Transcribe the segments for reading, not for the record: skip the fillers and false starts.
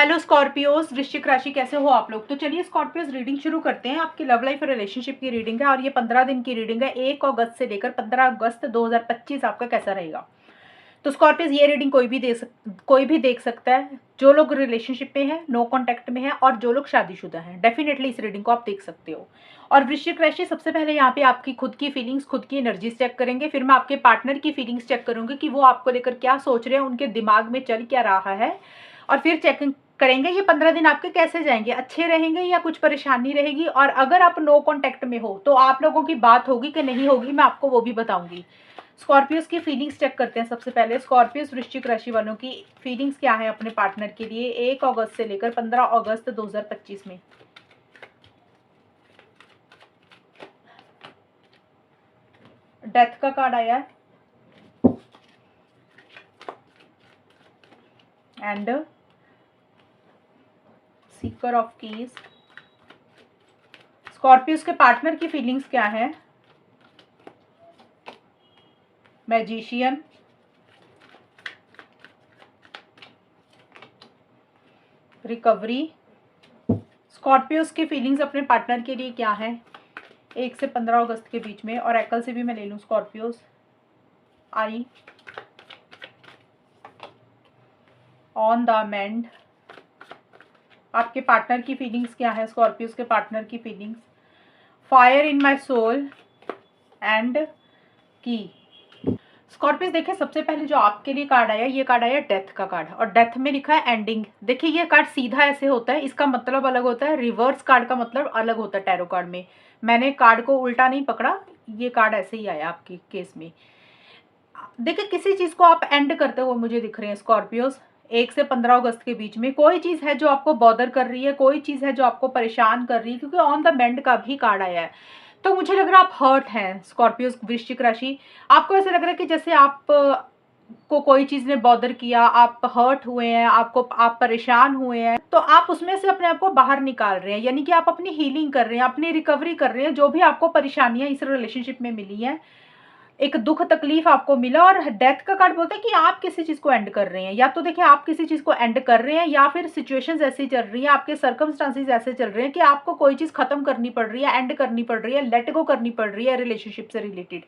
Hello Scorpios, वृश्चिक राशि, कैसे हो आप लोग। तो चलिए स्कॉर्पियोज रीडिंग शुरू करते हैं। आपकी लव लाइफ और रिलेशनशिप की रीडिंग है और ये 15 दिन की रीडिंग है। 1 अगस्त से लेकर 15 अगस्त 2025 आपका कैसा रहेगा। तो स्कॉर्पियोज ये रीडिंग कोई भी देख सकता है। जो लोग रिलेशनशिप में है, नो कॉन्टैक्ट में है और जो लोग शादीशुदा हैं, डेफिनेटली इस रीडिंग को आप देख सकते हो। और वृश्चिक राशि, सबसे पहले यहाँ पे आपकी खुद की फीलिंग्स, खुद की एनर्जीज चेक करेंगे। फिर मैं आपके पार्टनर की फीलिंग्स चेक करूंगी कि वो आपको लेकर क्या सोच रहे हैं, उनके दिमाग में चल क्या रहा है। और फिर चेकिंग करेंगे ये 15 दिन आपके कैसे जाएंगे, अच्छे रहेंगे या कुछ परेशानी रहेगी। और अगर आप नो कॉन्टैक्ट में हो तो आप लोगों की बात होगी कि नहीं होगी, मैं आपको वो भी बताऊंगी। स्कॉर्पियोस की फीलिंग्स चेक करते हैं। सबसे पहले स्कॉर्पियोस वृश्चिक राशि वालों की फीलिंग्स क्या है अपने पार्टनर के लिए 1 अगस्त से लेकर 15 अगस्त 2025 में। डेथ का कार्ड आया है and Sikar of keys. Scorpios के पार्टनर की फीलिंग्स क्या है, मैजिशियन, रिकवरी। स्कॉर्पियोस की फीलिंग्स अपने पार्टनर के लिए क्या है 1 से 15 अगस्त के बीच में। और एकल से भी मैं ले लूं स्कॉर्पियोस। आई ऑन द मेंड। आपके पार्टनर की फीलिंग्स क्या है, स्कॉर्पियोस के पार्टनर की feelings. Fire in my soul and की। स्कॉर्पियस देखिए, सबसे पहले जो आपके लिए कार्ड आया, ये कार्ड आया डेथ का कार्ड और डेथ में लिखा है एंडिंग। देखिए ये कार्ड सीधा ऐसे होता है, इसका मतलब अलग होता है। रिवर्स कार्ड का मतलब अलग होता है टैरो कार्ड में। मैंने कार्ड को उल्टा नहीं पकड़ा, ये कार्ड ऐसे ही आया आपके केस में। देखिए किसी चीज को आप एंड करते हुए मुझे दिख रहे हैं स्कॉर्पियोस। 1 से 15 अगस्त के बीच में कोई चीज है जो आपको बॉदर कर रही है, कोई चीज है जो आपको परेशान कर रही है, क्योंकि ऑन द मेंड का भी कार्ड आया है। तो मुझे लग रहा है आप हर्ट हैं स्कॉर्पियोस वृश्चिक राशि। आपको ऐसा लग रहा है कि जैसे आप को कोई चीज ने बॉदर किया, आप हर्ट हुए हैं, आप परेशान हुए हैं, तो आप उसमें से अपने आप को बाहर निकाल रहे हैं। यानी कि आप अपनी हीलिंग कर रहे हैं, अपनी रिकवरी कर रहे हैं। जो भी आपको परेशानियां इस रिलेशनशिप में मिली हैं, एक दुख तकलीफ आपको मिला। और डेथ का कार्ड बोलता है कि आप किसी चीज को एंड कर रहे हैं। या तो देखिए आप किसी चीज को एंड कर रहे हैं या फिर सिचुएशंस ऐसी चल रही हैं, आपके सर्कमस्टांसेस ऐसे चल रहे हैं कि आपको कोई चीज खत्म करनी पड़ रही है, एंड करनी पड़ रही है, लेट गो करनी पड़ रही है रिलेशनशिप से रिलेटेड।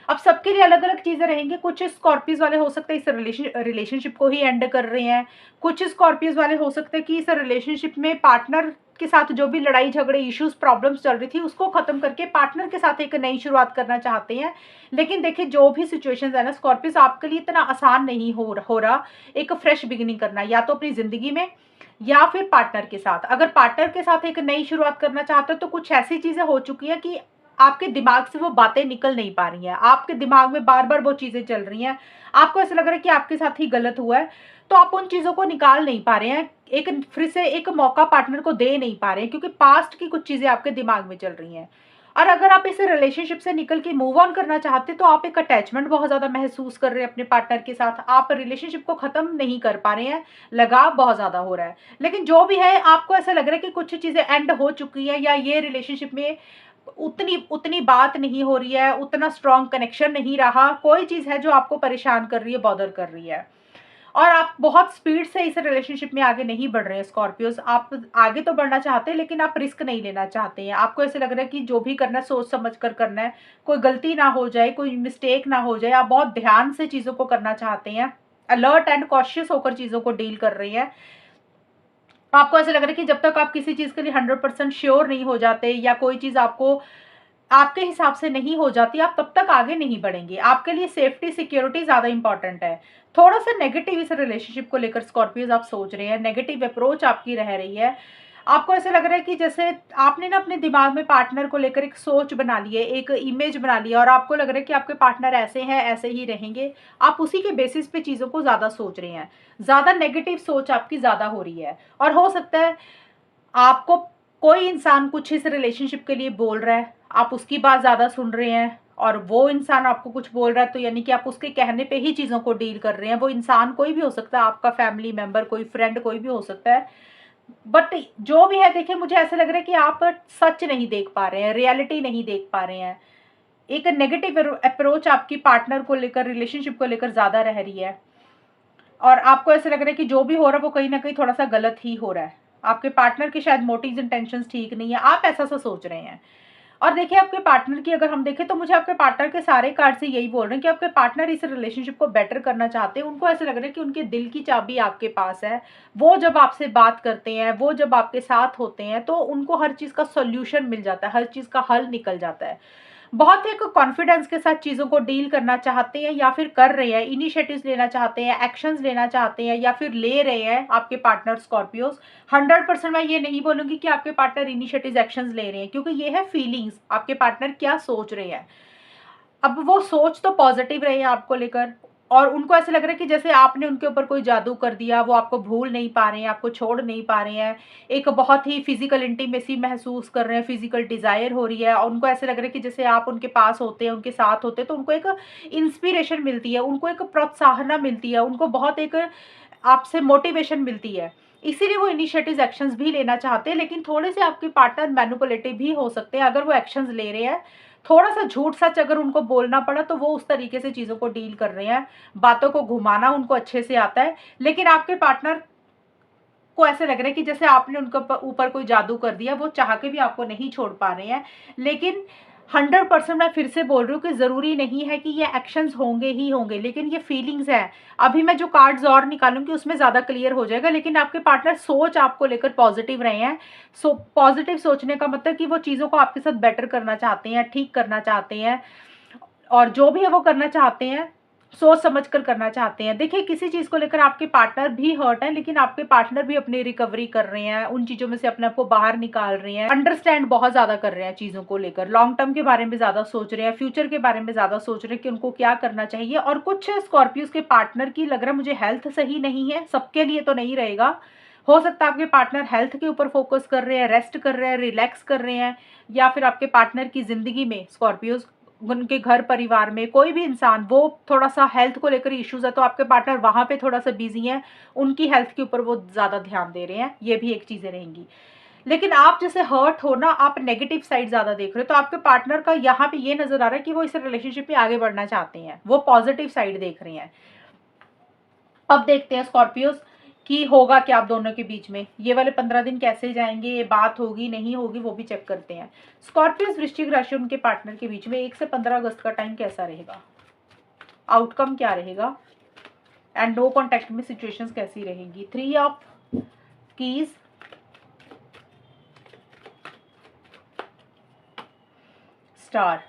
अब सबके लिए अलग अलग चीजें रहेंगी। कुछ स्कॉर्पियोज वाले हो सकते हैं इस रिलेशनशिप को ही एंड कर रहे हैं। कुछ स्कॉर्पियोज वाले हो सकते हैं कि इस रिलेशनशिप में पार्टनर के साथ जो भी लड़ाई झगड़े, इश्यूज, प्रॉब्लम्स चल रही थी, उसको खत्म करके पार्टनर के साथ एक नई शुरुआत करना चाहते हैं। लेकिन देखिए जो भी सिचुएशंस है ना स्कॉर्पियोस, आपके लिए इतना आसान नहीं हो रहा एक फ्रेश बिगिनिंग करना, या तो अपनी जिंदगी में या फिर पार्टनर के साथ। अगर पार्टनर के साथ एक नई शुरुआत करना चाहते हो तो कुछ ऐसी चीजें हो चुकी है कि आपके दिमाग से वो बातें निकल नहीं पा रही हैं। आपके दिमाग में बार बार वो चीजें चल रही हैं, आपको ऐसा लग रहा है कि आपके साथ ही गलत हुआ है, तो आप उन चीजों को निकाल नहीं पा रहे हैं। एक फिर से एक मौका पार्टनर को दे नहीं पा रहे हैं, क्योंकि पास्ट की कुछ चीजें आपके दिमाग में चल रही हैं। और अगर आप इस रिलेशनशिप से निकल के मूव ऑन करना चाहते तो आप एक अटैचमेंट बहुत ज्यादा महसूस कर रहे हैं अपने पार्टनर के साथ। आप रिलेशनशिप को खत्म नहीं कर पा रहे हैं, लगाव बहुत ज्यादा हो रहा है। लेकिन जो भी है, आपको ऐसा लग रहा है कि कुछ चीजें एंड हो चुकी है, या ये रिलेशनशिप में उतनी उतनी बात नहीं हो रही है, उतना स्ट्रॉन्ग कनेक्शन नहीं रहा। कोई चीज है जो आपको परेशान कर रही है, बॉदर कर रही है, और आप बहुत स्पीड से इस रिलेशनशिप में आगे नहीं बढ़ रहे हैं स्कॉर्पियोस। आप आगे तो बढ़ना चाहते हैं लेकिन आप रिस्क नहीं लेना चाहते हैं। आपको ऐसे लग रहा है कि जो भी करना है सोच समझ कर करना है, कोई गलती ना हो जाए, कोई मिस्टेक ना हो जाए। आप बहुत ध्यान से चीजों को करना चाहते हैं, अलर्ट एंड कॉशियस होकर चीजों को डील कर रही हैं। आपको ऐसा लग रहा है कि जब तक आप किसी चीज के लिए 100% श्योर नहीं हो जाते, या कोई चीज आपको आपके हिसाब से नहीं हो जाती, आप तब तक आगे नहीं बढ़ेंगे। आपके लिए सेफ्टी, सिक्योरिटी ज्यादा इंपॉर्टेंट है। थोड़ा सा नेगेटिव इस रिलेशनशिप को लेकर स्कॉर्पियोज आप सोच रहे हैं, नेगेटिव अप्रोच आपकी रह रही है। आपको ऐसा लग रहा है कि जैसे आपने ना अपने दिमाग में पार्टनर को लेकर एक सोच बना ली है, एक इमेज बना ली है, और आपको लग रहा है कि आपके पार्टनर ऐसे हैं, ऐसे ही रहेंगे। आप उसी के बेसिस पे चीजों को ज्यादा सोच रहे हैं, ज्यादा नेगेटिव सोच आपकी ज्यादा हो रही है। और हो सकता है आपको कोई इंसान कुछ इस रिलेशनशिप के लिए बोल रहा है, आप उसकी बात ज्यादा सुन रहे हैं, और वो इंसान आपको कुछ बोल रहा है, तो यानी कि आप उसके कहने पे ही चीजों को डील कर रहे हैं। वो इंसान कोई भी हो सकता है, आपका फैमिली मेंबर, कोई फ्रेंड, कोई भी हो सकता है। बट जो भी है, देखिए मुझे ऐसा लग रहा है कि आप सच नहीं देख पा रहे हैं, रियलिटी नहीं देख पा रहे हैं। एक नेगेटिव अप्रोच आपकी पार्टनर को लेकर, रिलेशनशिप को लेकर ज्यादा रह रही है। और आपको ऐसा लग रहा है कि जो भी हो रहा है वो कहीं ना कहीं थोड़ा सा गलत ही हो रहा है। आपके पार्टनर के शायद मोटिव्स इंटेंशंस ठीक नहीं है, आप ऐसा सा सोच रहे हैं। और देखिए आपके पार्टनर की अगर हम देखें तो मुझे आपके पार्टनर के सारे कार्ड से यही बोल रहे हैं कि आपके पार्टनर इस रिलेशनशिप को बेटर करना चाहते हैं। उनको ऐसा लग रहा है कि उनके दिल की चाबी आपके पास है। वो जब आपसे बात करते हैं, वो जब आपके साथ होते हैं, तो उनको हर चीज़ का सोल्यूशन मिल जाता है, हर चीज़ का हल निकल जाता है। बहुत एक कॉन्फिडेंस के साथ चीज़ों को डील करना चाहते हैं या फिर कर रहे हैं, इनिशिएटिव्स लेना चाहते हैं, एक्शंस लेना चाहते हैं या फिर ले रहे हैं आपके पार्टनर स्कॉर्पियोज। 100% मैं ये नहीं बोलूँगी कि आपके पार्टनर इनिशिएटिव्स एक्शंस ले रहे हैं, क्योंकि ये है फीलिंग्स, आपके पार्टनर क्या सोच रहे हैं। अब वो सोच तो पॉजिटिव रही है आपको लेकर, और उनको ऐसा लग रहा है कि जैसे आपने उनके ऊपर कोई जादू कर दिया, वो आपको भूल नहीं पा रहे हैं, आपको छोड़ नहीं पा रहे हैं। एक बहुत ही फिजिकल इंटीमेसी महसूस कर रहे हैं, फिजिकल डिजायर हो रही है, और उनको ऐसा लग रहा है कि जैसे आप उनके पास होते हैं, उनके साथ होते हैं, तो उनको एक इंस्पिरेशन मिलती है, उनको एक प्रोत्साहना मिलती है, उनको बहुत एक आपसे मोटिवेशन मिलती है। इसीलिए वो इनिशिएटिव एक्शंस भी लेना चाहते हैं, लेकिन थोड़े से आपके पार्टनर मैनिपुलेटिव भी हो सकते हैं। अगर वो एक्शंस ले रहे हैं, थोड़ा सा झूठ सच अगर उनको बोलना पड़ा, तो वो उस तरीके से चीज़ों को डील कर रहे हैं। बातों को घुमाना उनको अच्छे से आता है, लेकिन आपके पार्टनर को ऐसे लग रहा है कि जैसे आपने उनके ऊपर कोई जादू कर दिया, वो चाह के भी आपको नहीं छोड़ पा रहे हैं। लेकिन 100% मैं फिर से बोल रही हूँ कि ज़रूरी नहीं है कि ये एक्शंस होंगे ही होंगे, लेकिन ये फीलिंग्स है। अभी मैं जो कार्ड्स और निकालूंगी उसमें ज़्यादा क्लियर हो जाएगा, लेकिन आपके पार्टनर सोच आपको लेकर पॉजिटिव रहे हैं। पॉजिटिव सोचने का मतलब कि वो चीज़ों को आपके साथ बेटर करना चाहते हैं, ठीक करना चाहते हैं, और जो भी है वो करना चाहते हैं, सोच समझ कर करना चाहते हैं। देखिए किसी चीज़ को लेकर आपके पार्टनर भी हर्ट है, लेकिन आपके पार्टनर भी अपनी रिकवरी कर रहे हैं, उन चीज़ों में से अपने आप को बाहर निकाल रहे हैं, अंडरस्टैंड बहुत ज़्यादा कर रहे हैं चीज़ों को लेकर, लॉन्ग टर्म के बारे में ज़्यादा सोच रहे हैं, फ्यूचर के बारे में ज़्यादा सोच रहे हैं कि उनको क्या करना चाहिए। और कुछ स्कॉर्पियोज के पार्टनर की लग रहा है मुझे हेल्थ सही नहीं है, सबके लिए तो नहीं रहेगा। हो सकता है आपके पार्टनर हेल्थ के ऊपर फोकस कर रहे हैं, रेस्ट कर रहे हैं, रिलैक्स कर रहे हैं, या फिर आपके पार्टनर की जिंदगी में स्कॉर्पियोज, उनके घर परिवार में कोई भी इंसान, वो थोड़ा सा हेल्थ को लेकर इश्यूज है, तो आपके पार्टनर वहां पे थोड़ा सा बिजी हैं, उनकी हेल्थ के ऊपर वो ज़्यादा ध्यान दे रहे हैं। ये भी एक चीज़ें रहेंगी। लेकिन आप जैसे हर्ट हो ना, आप नेगेटिव साइड ज़्यादा देख रहे हो, तो आपके पार्टनर का यहाँ पे ये नज़र आ रहा है कि वो इस रिलेशनशिप में आगे बढ़ना चाहते हैं, वो पॉजिटिव साइड देख रहे हैं। अब देखते हैं स्कॉर्पियोज कि होगा क्या आप दोनों के बीच में, ये वाले 15 दिन कैसे जाएंगे, ये बात होगी नहीं होगी वो भी चेक करते हैं। स्कॉर्पियोज वृश्चिक राशि उनके पार्टनर के बीच में 1 से 15 अगस्त का टाइम कैसा रहेगा, आउटकम क्या रहेगा, एंड नो कॉन्टेक्ट में सिचुएशंस कैसी रहेंगी। 3 ऑफ कीज, स्टार।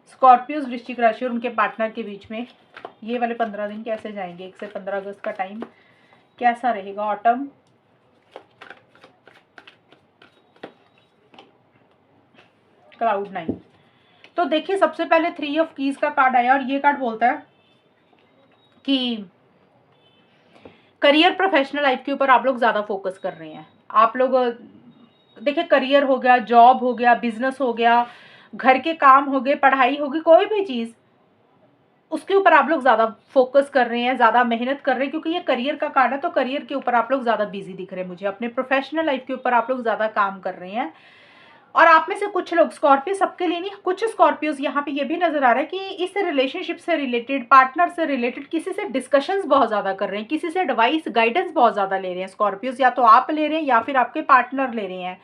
स्कॉर्पियोज वृश्चिक राशि और उनके पार्टनर के बीच में ये वाले 15 दिन कैसे जाएंगे, 1 से 15 अगस्त का टाइम कैसा रहेगा। Autumn, cloud 9। तो देखिए सबसे पहले 3 ऑफ कीज का कार्ड आया, और ये कार्ड बोलता है कि करियर प्रोफेशनल लाइफ के ऊपर आप लोग ज़्यादा फोकस कर रहे हैं। आप लोग देखिए करियर हो गया, जॉब हो गया, बिजनेस हो गया, घर के काम हो गए, पढ़ाई होगी, कोई भी चीज़ उसके ऊपर आप लोग ज़्यादा फोकस कर रहे हैं, ज़्यादा मेहनत कर रहे हैं, क्योंकि ये करियर का कार्ड है। तो करियर के ऊपर आप लोग ज़्यादा बिजी दिख रहे हैं मुझे, अपने प्रोफेशनल लाइफ के ऊपर आप लोग ज़्यादा काम कर रहे हैं। और आप में से कुछ लोग, स्कॉर्पियो सबके लिए नहीं, कुछ स्कॉर्पियोज यहाँ पे ये भी नजर आ रहा है कि इस रिलेशनशिप से रिलेटेड, पार्टनर से रिलेटेड किसी से डिस्कशंस बहुत ज़्यादा कर रहे हैं, किसी से एडवाइस गाइडेंस बहुत ज़्यादा ले रहे हैं स्कॉर्पियोज, या तो आप ले रहे हैं या फिर आपके पार्टनर ले रहे हैं।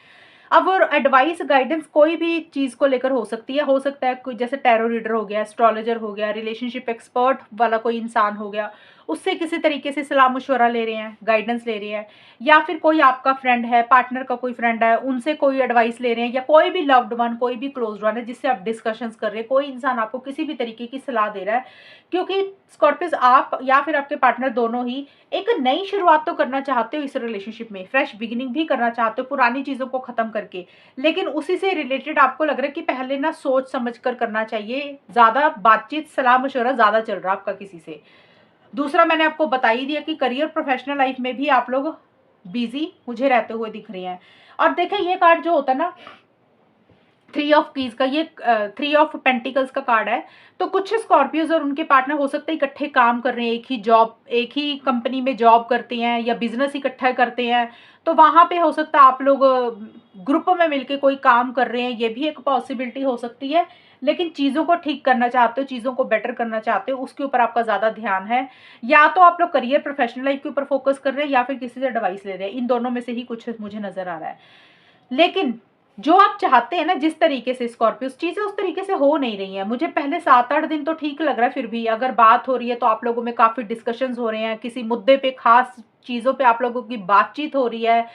अब वो एडवाइस गाइडेंस कोई भी चीज़ को लेकर हो सकती है, हो सकता है कोई जैसे टैरो रीडर हो गया, एस्ट्रोलॉजर हो गया, रिलेशनशिप एक्सपर्ट वाला कोई इंसान हो गया, उससे किसी तरीके से सलाह मशवरा ले रहे हैं, गाइडेंस ले रहे हैं, या फिर कोई आपका फ्रेंड है, पार्टनर का कोई फ्रेंड है, उनसे कोई एडवाइस ले रहे हैं, या कोई भी लव्ड वन, कोई भी क्लोज वन है जिससे आप डिस्कशंस कर रहे हैं, कोई इंसान आपको किसी भी तरीके की सलाह दे रहा है। क्योंकि स्कॉर्पियोस आप या फिर आपके पार्टनर दोनों ही एक नई शुरुआत तो करना चाहते हो इस रिलेशनशिप में, फ्रेश बिगिनिंग भी करना चाहते हो पुरानी चीज़ों को ख़त्म करके, लेकिन उसी से रिलेटेड आपको लग रहा है कि पहले ना सोच समझ कर करना चाहिए, ज़्यादा बातचीत सलाह मशवरा ज़्यादा चल रहा है आपका किसी से। दूसरा मैंने आपको बता ही दिया कि करियर प्रोफेशनल लाइफ में भी आप लोग बिजी मुझे रहते हुए दिख रहे हैं। और देखिए ये कार्ड जो होता है ना 3 ऑफ कीज का, ये 3 ऑफ पेंटिकल्स का कार्ड है। तो कुछ स्कॉर्पियोज और उनके पार्टनर हो सकते हैं इकट्ठे काम कर रहे हैं, एक ही जॉब, एक ही कंपनी में जॉब करते हैं, या बिजनेस इकट्ठा करते हैं, तो वहाँ पे हो सकता है आप लोग ग्रुप में मिलके कोई काम कर रहे हैं, ये भी एक पॉसिबिलिटी हो सकती है। लेकिन चीज़ों को ठीक करना चाहते हो, चीज़ों को बेटर करना चाहते हो, उसके ऊपर आपका ज़्यादा ध्यान है। या तो आप लोग करियर प्रोफेशनल लाइफ के ऊपर फोकस कर रहे हैं या फिर किसी से एडवाइस ले रहे हैं, इन दोनों में से ही कुछ मुझे नज़र आ रहा है। लेकिन जो आप चाहते हैं ना, जिस तरीके से स्कॉर्पियोस, चीज़ें उस तरीके से हो नहीं रही हैं। मुझे पहले 7-8 दिन तो ठीक लग रहा है, फिर भी अगर बात हो रही है तो आप लोगों में काफ़ी डिस्कशंस हो रहे हैं, किसी मुद्दे पे, खास चीज़ों पे आप लोगों की बातचीत हो रही है,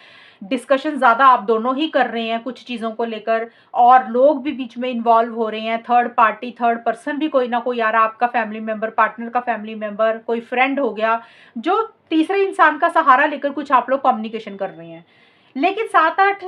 डिस्कशन ज़्यादा आप दोनों ही कर रहे हैं कुछ चीज़ों को लेकर, और लोग भी बीच में इन्वॉल्व हो रहे हैं, थर्ड पार्टी, थर्ड पर्सन भी कोई ना कोई आ रहा है, आपका फैमिली मेंबर, पार्टनर का फैमिली मेंबर, कोई फ्रेंड हो गया, जो तीसरे इंसान का सहारा लेकर कुछ आप लोग कम्युनिकेशन कर रहे हैं। लेकिन 7-8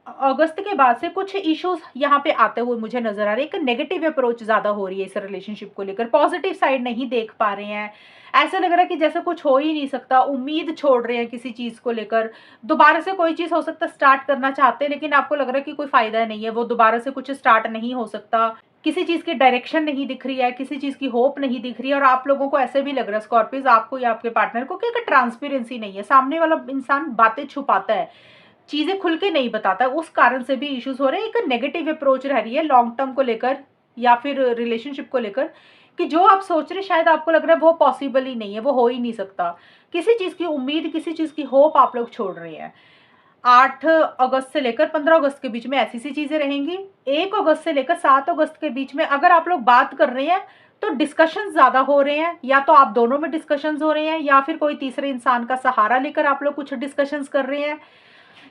अगस्त के बाद से कुछ इश्यूज यहाँ पे आते हुए मुझे नजर आ रहे हैं। एक नेगेटिव अप्रोच ज्यादा हो रही है इस रिलेशनशिप को लेकर, पॉजिटिव साइड नहीं देख पा रहे हैं। ऐसा लग रहा है कि जैसे कुछ हो ही नहीं सकता, उम्मीद छोड़ रहे हैं किसी चीज को लेकर। दोबारा से कोई चीज हो सकता है स्टार्ट करना चाहते हैं, लेकिन आपको लग रहा है कि कोई फायदा नहीं है, वो दोबारा से कुछ स्टार्ट नहीं हो सकता। किसी चीज की डायरेक्शन नहीं दिख रही है, किसी चीज की होप नहीं दिख रही है। और आप लोगों को ऐसे भी लग रहा है, स्कॉर्पियोज, आपको या आपके पार्टनर को, कि एक ट्रांसपेरेंसी नहीं है। सामने वाला इंसान बातें छुपाता है, चीजें खुल के नहीं बताता, उस कारण से भी इश्यूज हो रहे हैं। एक नेगेटिव अप्रोच रह रही है लॉन्ग टर्म को लेकर या फिर रिलेशनशिप को लेकर, कि जो आप सोच रहे शायद आपको लग रहा है वो पॉसिबल ही नहीं है, वो हो ही नहीं सकता। किसी चीज की उम्मीद, किसी चीज की होप आप लोग छोड़ रहे हैं। 8 अगस्त से लेकर 15 अगस्त के बीच में ऐसी सी चीजें रहेंगी। 1 अगस्त से लेकर 7 अगस्त के बीच में अगर आप लोग बात कर रहे हैं तो डिस्कशन ज्यादा हो रहे हैं, या तो आप दोनों में डिस्कशंस हो रहे हैं या फिर कोई तीसरे इंसान का सहारा लेकर आप लोग कुछ डिस्कशंस कर रहे हैं।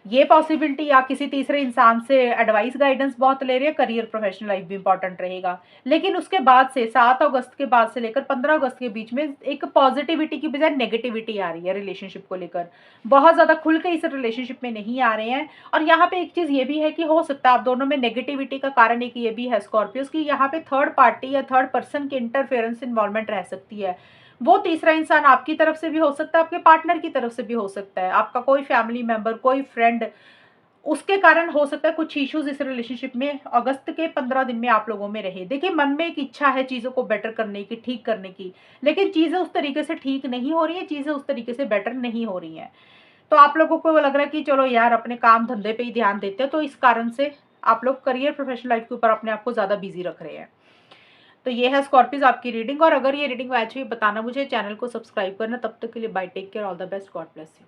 ये पॉसिबिलिटी, या किसी तीसरे इंसान से एडवाइस गाइडेंस बहुत ले रहे हैं। करियर प्रोफेशनल लाइफ भी इंपॉर्टेंट रहेगा। लेकिन उसके बाद से 7 अगस्त के बाद से लेकर 15 अगस्त के बीच में एक पॉजिटिविटी की बजाय नेगेटिविटी आ रही है रिलेशनशिप को लेकर। बहुत ज़्यादा खुल के इस रिलेशनशिप में नहीं आ रहे हैं। और यहाँ पे एक चीज़ ये भी है कि हो सकता है आप दोनों में नेगेटिविटी का कारण एक ये भी है स्कॉर्पियोस, की यहाँ पे थर्ड पार्टी या थर्ड पर्सन की इंटरफेरेंस इन्वॉल्वमेंट रह सकती है। वो तीसरा इंसान आपकी तरफ से भी हो सकता है, आपके पार्टनर की तरफ से भी हो सकता है, आपका कोई फैमिली मेंबर, कोई फ्रेंड, उसके कारण हो सकता है कुछ इश्यूज इस रिलेशनशिप में अगस्त के 15 दिन में आप लोगों में रहे। देखिए, मन में एक इच्छा है चीज़ों को बेटर करने की, ठीक करने की, लेकिन चीज़ें उस तरीके से ठीक नहीं हो रही है, चीज़ें उस तरीके से बेटर नहीं हो रही हैं। तो आप लोगों को लग रहा है कि चलो यार, अपने काम धंधे पे ही ध्यान देते हैं, तो इस कारण से आप लोग करियर प्रोफेशनल लाइफ के ऊपर अपने आप को ज़्यादा बिजी रख रहे हैं। तो ये है स्कॉर्पियोज आपकी रीडिंग। और अगर ये रीडिंग मैच हुई, बताना मुझे, चैनल को सब्सक्राइब करना। तब तक के लिए bye, take care, all the best, God bless you.